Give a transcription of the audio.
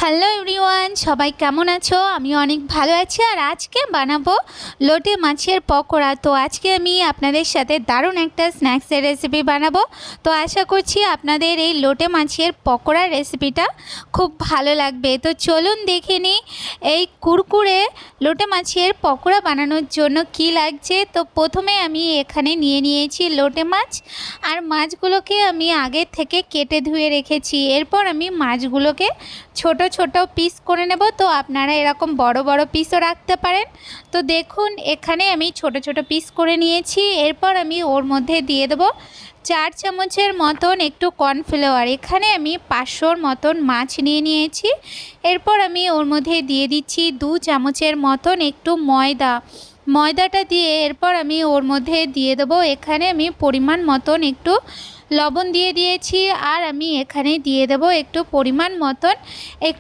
Hello everyone, সবাই কেমন আছো? আমি অনেক ভালো আছি। আর আজকে বানাবো লোটে মাছের পকোড়া। তো আজকে আমি আপনাদের সাথে দারুণ একটা স্ন্যাক্সের রেসিপি বানাবো। তো আশা করছি আপনাদের এই লোটে মাছের পকোড়ার রেসিপিটা খুব ভালো লাগবে। তো চলুন দেখে নিই এই কুরকুরে লোটে মাছের পকোড়া বানানোর জন্য কি লাগছে। তো প্রথমে আমি এখানে নিয়ে নিয়েছি লোটে মাছ, আর মাছগুলোকে আমি আগে থেকে কেটে ধুয়ে রেখেছি। এরপর আমি মাছগুলোকে ছোট ছোট পিস করে নেব। তো আপনারা এরকম বড় বড় পিসও রাখতে পারেন। তো দেখুন এখানে আমি ছোট ছোট পিস করে নিয়েছি। এরপর আমি ওর মধ্যে দিয়ে দেবো 4 চামচের মতন একটু কর্নফ্লাওয়ার। এখানে আমি 500 মতন মাছ নিয়ে নিয়েছি। এরপর আমি ওর মধ্যে দিয়ে দিচ্ছি 2 চামচের মতন একটু ময়দাটা দিয়ে এরপর আমি ওর মধ্যে দিয়ে দেবো, এখানে আমি পরিমাণ মতন একটু লবণ দিয়ে দিয়েছি। আর আমি এখানে দিয়ে দেবো একটু পরিমাণ মতন একটু